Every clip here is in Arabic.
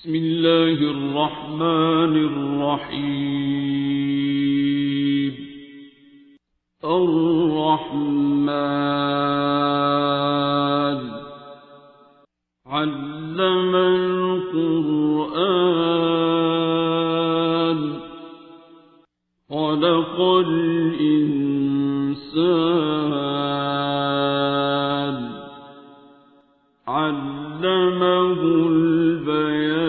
بسم الله الرحمن الرحيم. الرحمن علم القرآن خلق الإنسان علمه البيان.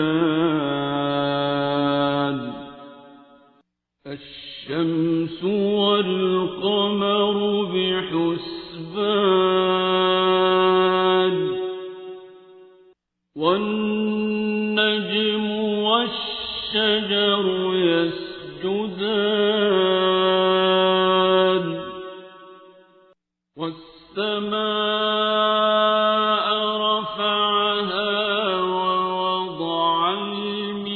الشمس والقمر بحسبان والنجم والشجر يسجدان والسماء رفعها ووضع الميزان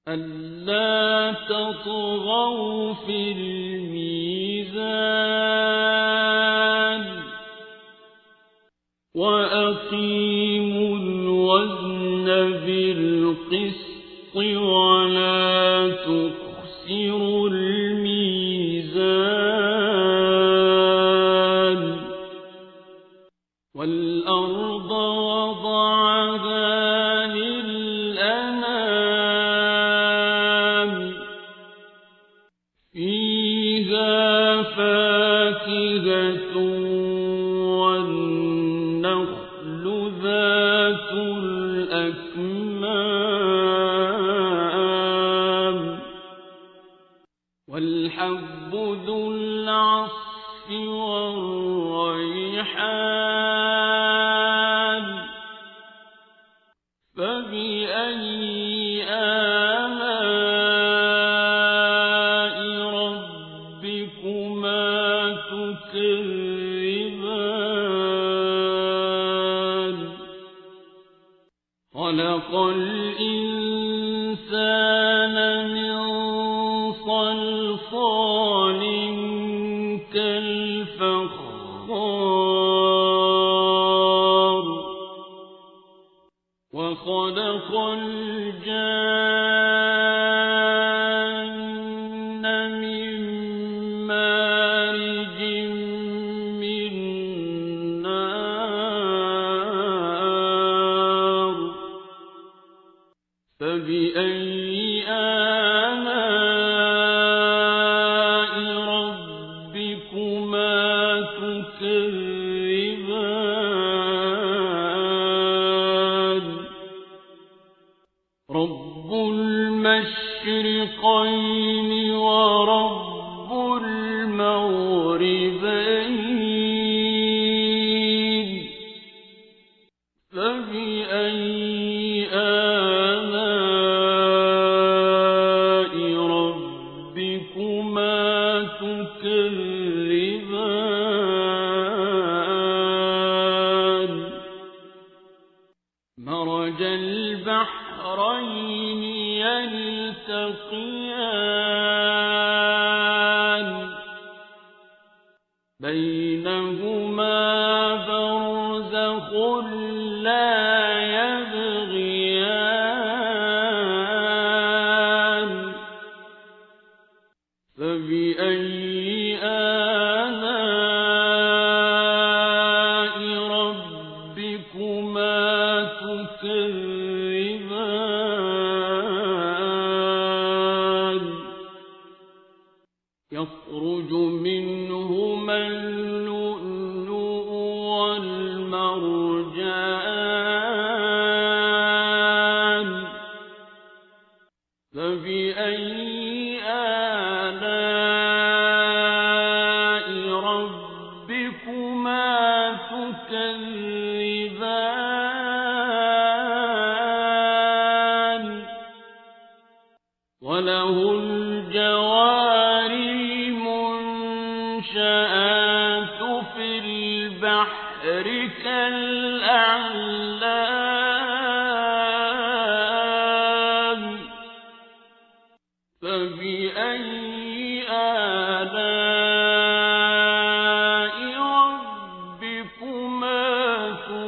ألا تطغوا في الميزان وأقيموا الوزن بالقسط ولا تخسروا الميزان. والأرض وضعها للأنام فيها فاكهة والنخل ذات الأكمام والحب ذو العصف والريحان فبأي آلاء ربكما تكذبان. خلق الإنسان من صلصال كالفخار وخلق الجان من مارج من نار فبأي آلاء ربكما تكذبان. رب المشرقين ورب المغربين فبأي آلاء ربكما تكذبان. مرج البحرين يلتقيان بينهما برزخ لا يبغيان فبأي آلاء ربكما تكذبان. يخرج منهما اللؤلؤ والمرجان فبأي آلاء ربكما تكذبان. وله الجوار المنشآت في البحر كالأعلام فبأي آلاء ربكما تكذبان.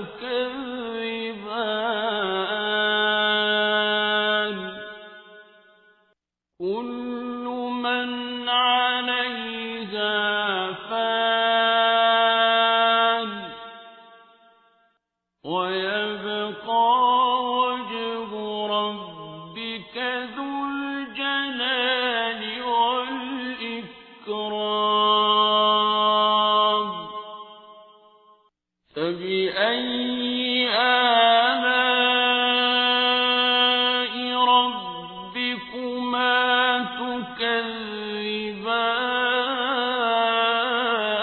ويبقى وجه ربك ذو الجلال والإكرام فبأي آلاء ربكما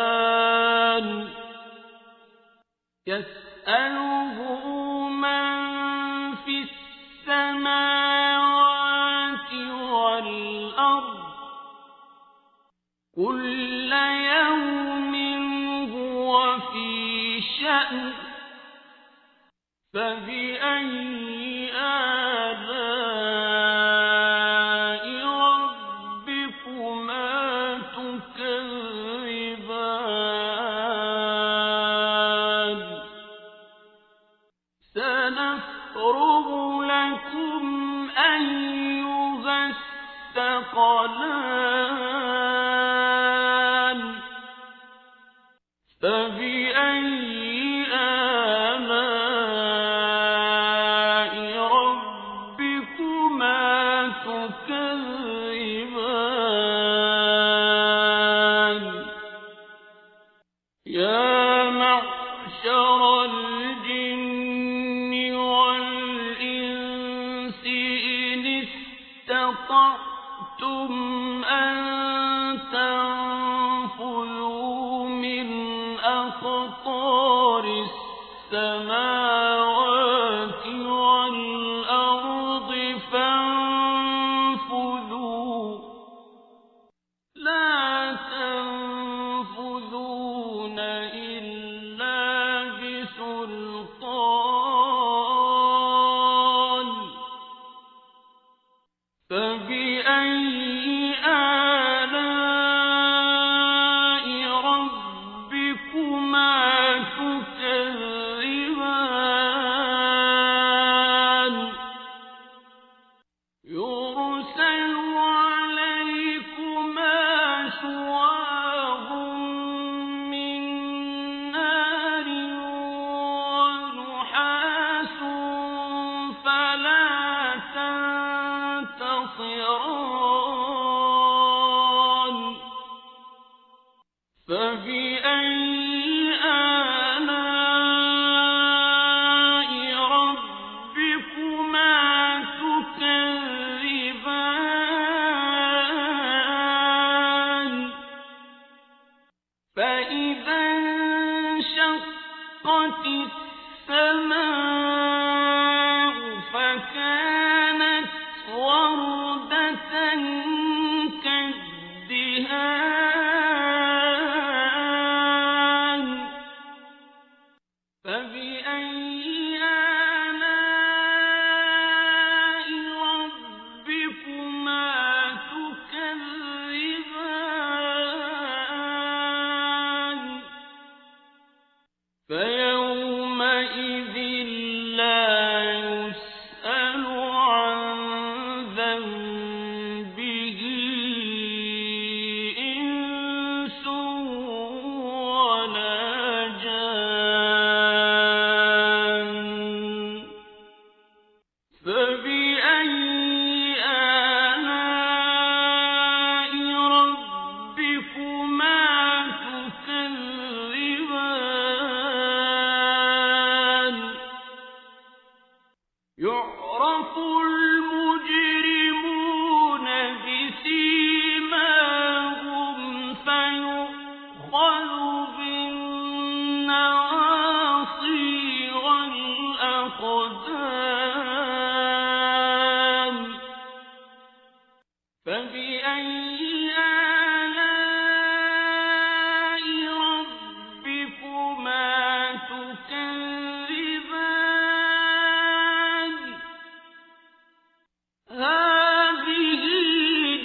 تكذبان يسأله من في السماوات والأرض كل يوم هو في شأن فبأي آلاء ربكما تكذبان سنفرغ لكم أيها الثقلان فبأي آلاء ربكما تكذبان يا معشر الجن والإنس إن استطعتم أن تنفذوا من أقطار السماوات والأرض فانفذوا لا تنفذون إلا بسلطان فبأي آلاء ربكما تكذبان يرسل عليكما شواظ من نار ونحاس فلا تنتصران فبأي آلاء ربكما تكذبان فإذا انشقت السماء فكانت وردة كالدهان فبأي آلاء ربكما تكذبان فيومئذ لا يسأل عن ذنبه إنس ولا جان فبأي آلاء ربكما تكذبان يعرف المجرمون بسيماهم فيؤخذ بالنواصي والأقدام فبأي آلاء ربكما تكذبان هذه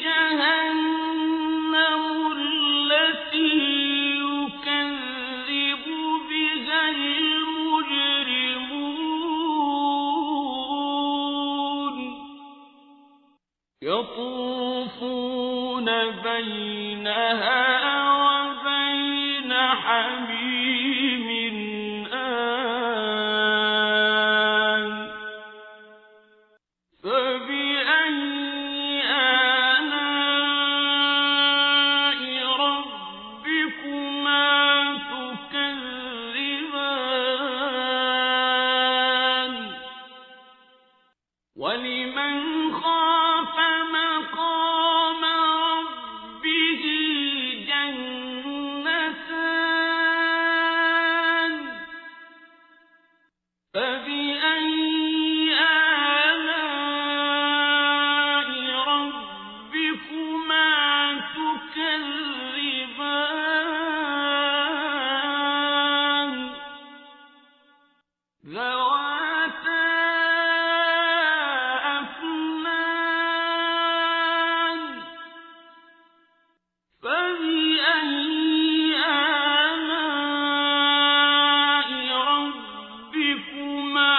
جهنم التي يكذب بها المجرمون يطوفون بينها وبين حميم آن ذواتا أفنان فبأي آلاء ربكما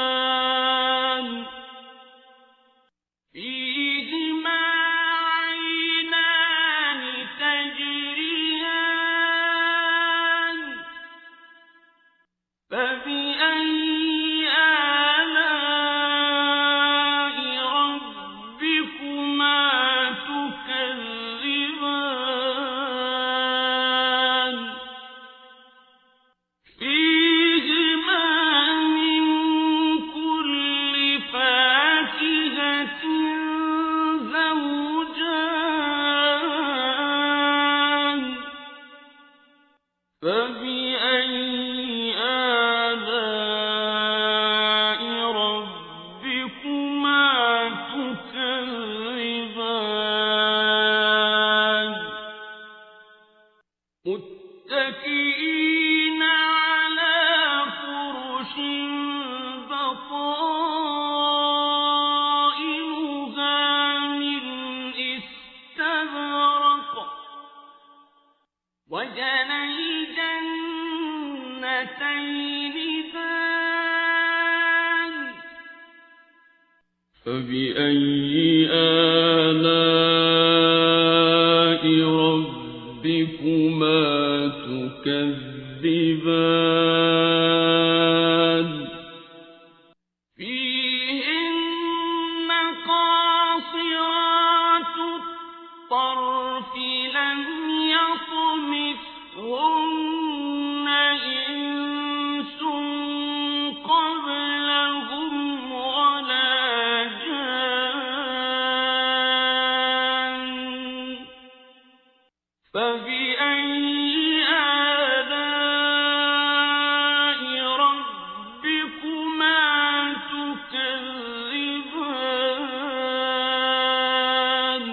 تكذبان فيهما عينان تجريان فبأي آلاء ربكما تكذبان فيهما من كل فاكهة زوجان فبأي آلاء ربكما تكذبان متكئين على فرش بطائنها من استبرق وجنى الجنتين دان فبأي آلاء ربكما تكذبان فيهن قاصرات الطرف لم يطمثهن إنس قبلهم ولا جان فبأي آلاء ربكما تكذبان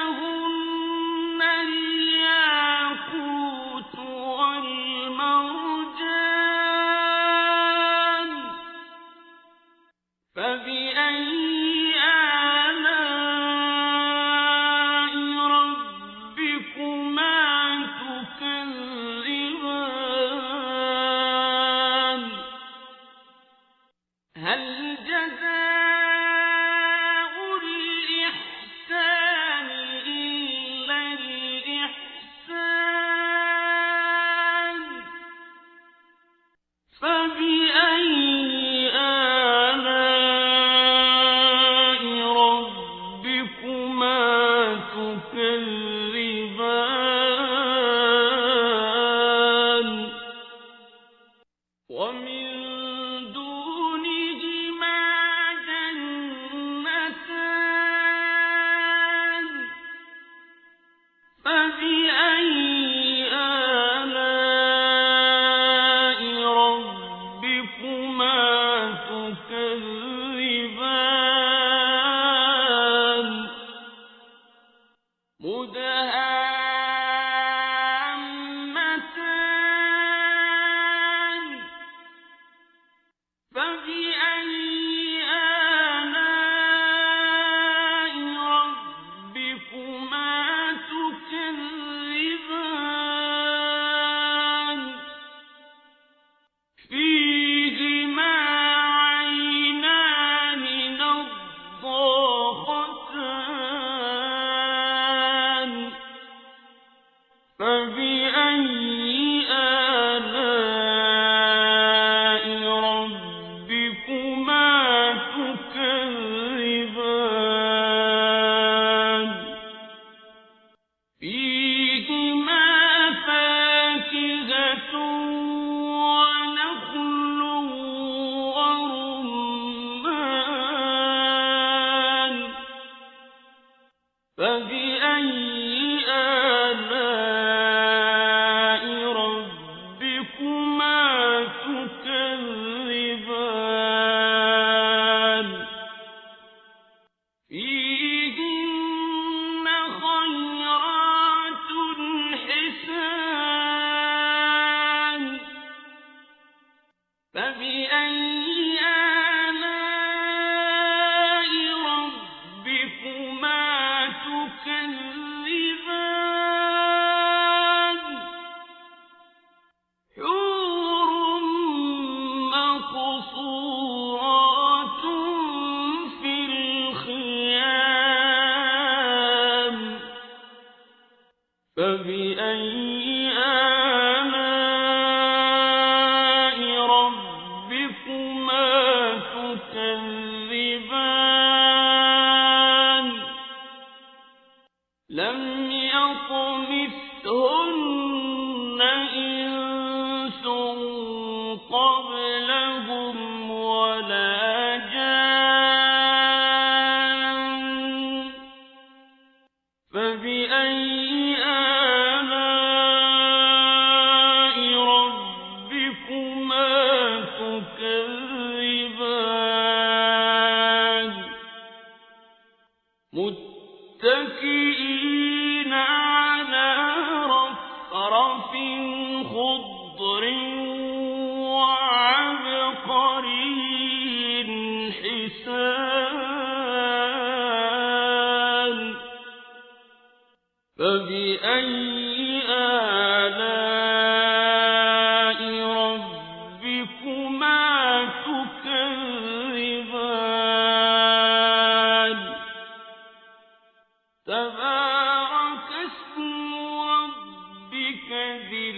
كأنهن الياقوت والمرجان فبأي آلاء ربكما تكذبان هل جزاء الإحسان إلا الإحسان فبأي آلاء ربكما تكذبان ومن دونهما جنتان فبأي آلاء ربكما تكذبان مدهامتان فبأي آلاء ربكما تكذبان فيهما عينان نضاختان فبأي آلاء ربكما تكذبان لم يطمثهن إنس قبلهم ولا جان فبأي آلاء ربكما تكذبان متكئين على رفرف خضر وعبقري حسان فبأي آلاء ربكما تكذبان تبارك اسم ربك ذي